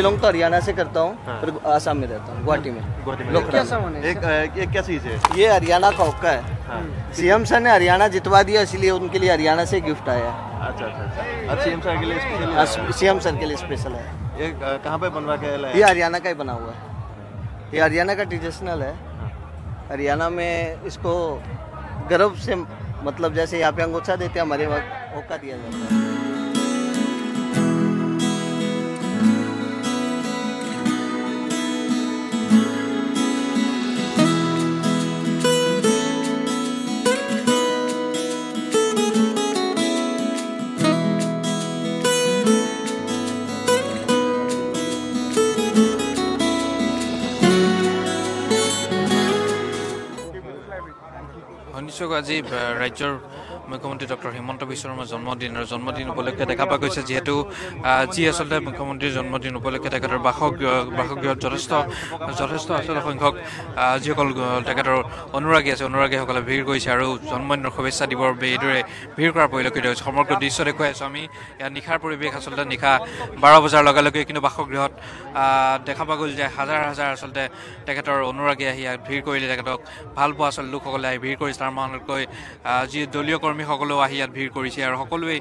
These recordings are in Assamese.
बिलोंग तो हरियाणा से करता हूँ, पर आसाम में रहता हूँ, गुवाहाटी में। एक क्या चीज़ है? ये हरियाणा का हुक्का है। सीएम सर ने हरियाणा जितवा दिया, इसलिए उनके लिए हरियाणा से गिफ्ट आया है। अच्छा सीएम सर के लिए स्पेशल? सीएम सर के लिए स्पेशल है। ये कहाँ पे बनवा के लाया? ये हरियाणा का ही बना हुआ है। ये हरियाणा का ट्रेडिशनल है। हरियाणा में इसको गर्व से, मतलब जैसे यहाँ पे अंगोछा देते हैं, हमारे वक्त हुक्का दिया जाता है। নিশ্চয় আজি ৰাজ্যৰ মুখ্যমন্ত্ৰী ডক্টৰ হিমন্ত বিশ্ব শৰ্মাৰ জন্মদিন আৰু জন্মদিন উপলক্ষে দেখা পোৱা গৈছে, যিহেতু যি আচলতে মুখ্যমন্ত্ৰীৰ জন্মদিন উপলক্ষে তেখেতৰ বাসগৃহত যথেষ্ট আচলতে সংখ্যক যিসকল তেখেতৰ অনুৰাগীসকলে ভিৰ কৰিছে আৰু জন্মদিনৰ শুভেচ্ছা দিবৰ বাবে এইদৰে ভিৰ কৰাৰ পৰিলক্ষিত হৈছে। সমগ্ৰ দৃশ্য দেখুৱাই আছোঁ আমি। ইয়াত নিশাৰ পৰিৱেশ, আচলতে নিশা 12 বজাৰ লগে লগে কিন্তু বাসগৃহত দেখা পোৱা গ'ল যে হাজাৰ হাজাৰ আচলতে তেখেতৰ অনুৰাগী আহি ইয়াত ভিৰ কৰিলে। তেখেতক ভাল পোৱা আচলতে লোকসকলে আহি ভিৰ কৰিছে। তাৰ মানতকৈ যি দলীয় কৰ্মীসকলেও আহি ইয়াত ভিৰ কৰিছে আৰু সকলোৱে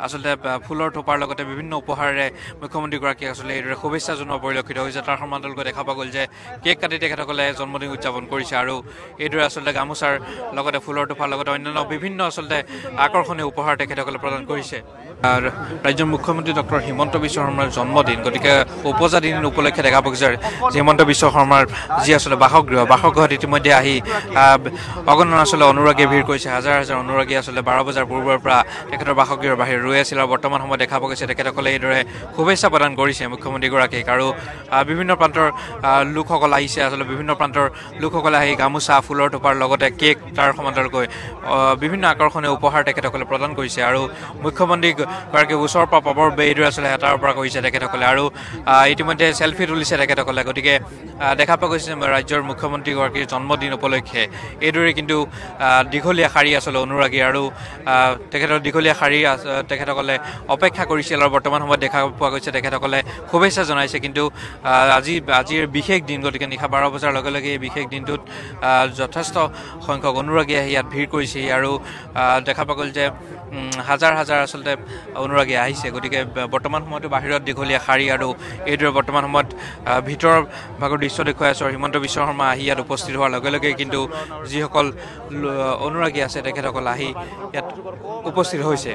আচলতে ফুলৰ থোপাৰ লগতে বিভিন্ন উপহাৰেৰে মুখ্যমন্ত্ৰীগৰাকীক আচলতে এইদৰে শুভেচ্ছা জনোৱা পৰিলক্ষিত হৈছে। তাৰ সমান্তৰালকৈ দেখা পোৱা গ'ল যে কেক কাটি তেখেতসকলে জন্মদিন উদযাপন কৰিছে আৰু এইদৰে আচলতে গামোচাৰ লগতে ফুলৰ থোপাৰ লগতে অন্যান্য বিভিন্ন আচলতে আকৰ্ষণীয় উপহাৰ তেখেতসকলে প্ৰদান কৰিছে। ৰাজ্যৰ মুখ্যমন্ত্ৰী ডক্টৰ হিমন্ত বিশ্ব শৰ্মাৰ জন্মদিন, গতিকে উপজা দিন উপলক্ষে দেখা পোৱা গৈছে হিমন্ত বিশ্ব শৰ্মাৰ যি আচলতে বাসগৃহত ইতিমধ্যে আহি অগণন আচলতে অনুৰাগীয়ে ভিৰ কৰিছে। হাজাৰ হাজাৰ অনুৰাগী আচলতে 12 বজাৰ পূৰ্বৰ পৰা তেখেতৰ বাসগৃহৰ বাহিৰ ৰৈ আছিল আৰু বৰ্তমান সময়ত দেখা পোৱা গৈছে তেখেতসকলে এইদৰে শুভেচ্ছা প্ৰদান কৰিছে মুখ্যমন্ত্ৰীগৰাকীক। আৰু বিভিন্ন প্ৰান্তৰ লোকসকল আহিছে, আচলতে বিভিন্ন প্ৰান্তৰ লোকসকলে আহি গামোচা, ফুলৰ থোপাৰ লগতে কেক, তাৰ সমান্তৰালকৈ বিভিন্ন আকৰ্ষণীয় উপহাৰ তেখেতসকলে প্ৰদান কৰিছে আৰু মুখ্যমন্ত্ৰীগৰাকীক ওচৰৰ পৰা পাবৰ বাবে এইদৰে আচলতে হেতাৰ পৰা কৰিছে তেখেতসকলে আৰু ইতিমধ্যে চেলফি তুলিছে তেখেতসকলে। গতিকে দেখা পোৱা গৈছে ৰাজ্যৰ মুখ্যমন্ত্ৰীগৰাকীৰ জন্মদিন উপলক্ষে এইদৰে কিন্তু দীঘলীয়া শাৰী আচলতে অনুৰাগী আৰু তেখেতৰ দীঘলীয়া শাৰী তেখেতসকলে অপেক্ষা কৰিছিল আৰু বৰ্তমান সময়ত দেখা পোৱা গৈছে তেখেতসকলে শুভেচ্ছা জনাইছে। কিন্তু আজিৰ বিশেষ দিন, গতিকে নিশা 12 বজাৰ লগে লগে এই বিশেষ দিনটোত যথেষ্ট সংখ্যক অনুৰাগী আহি ইয়াত ভিৰ কৰিছে আৰু দেখা পোৱা গ'ল যে হাজাৰ হাজাৰ আচলতে অনুৰাগী আহিছে। গতিকে বৰ্তমান সময়তো বাহিৰত দীঘলীয়া শাৰী আৰু এইদৰে বৰ্তমান সময়ত ভিতৰৰ ভাগৰ দৃশ্য দেখুৱাই আছোঁ। হিমন্ত বিশ্ব শৰ্মা আহি ইয়াত উপস্থিত হোৱাৰ লগে লগে কিন্তু যিসকল অনুৰাগী আছে তেখেতসকল আহি ইয়াত উপস্থিত হৈছে।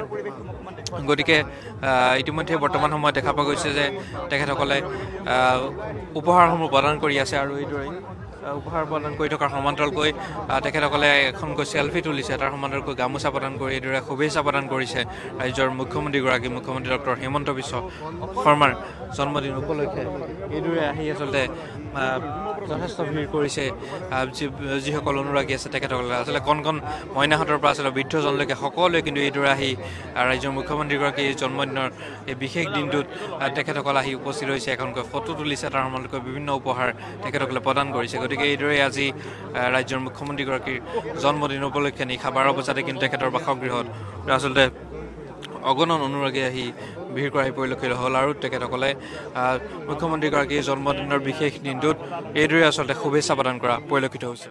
গতিকে ইতিমধ্যে বৰ্তমান সময়ত দেখা পোৱা গৈছে যে তেখেতসকলে উপহাৰসমূহ প্ৰদান কৰি আছে আৰু এইদৰে উপহাৰ প্ৰদান কৰি থকাৰ সমান্তৰালকৈ তেখেতসকলে এখনকৈ চেলফি তুলিছে, তাৰ সমান্তৰালকৈ গামোচা প্ৰদান কৰি এইদৰে শুভেচ্ছা প্ৰদান কৰিছে ৰাজ্যৰ মুখ্যমন্ত্ৰী ডক্টৰ হিমন্ত বিশ্ব শৰ্মাৰ জন্মদিন উপলক্ষে। এইদৰে আহি আচলতে যথেষ্ট ভিৰ কৰিছে যিসকল অনুৰাগী আছে তেখেতসকলে। আচলতে কণ মইনাহঁতৰ পৰা আচলতে বৃদ্ধজনলৈকে সকলোৱে কিন্তু এইদৰে আহি ৰাজ্যৰ মুখ্যমন্ত্ৰীগৰাকীৰ জন্মদিনৰ এই বিশেষ দিনটোত তেখেতসকল আহি উপস্থিত হৈছে, এখনকৈ ফটো তুলিছে, তাৰ সমান্তৰালকৈ বিভিন্ন উপহাৰ তেখেতসকলে প্ৰদান কৰিছে। গতিকে এইদৰে আজি ৰাজ্যৰ মুখ্যমন্ত্ৰীগৰাকীৰ জন্মদিন উপলক্ষে নিশা 12 বজাতে কিন্তু তেখেতৰ বাসগৃহত আচলতে অগণন অনুৰাগী আহি ভিৰ কৰা পৰিলক্ষিত হ'ল আৰু তেখেতসকলে মুখ্যমন্ত্ৰীগৰাকীৰ জন্মদিনৰ বিশেষ দিনটোত এইদৰে আচলতে শুভেচ্ছা প্ৰদান কৰা পৰিলক্ষিত হৈছে।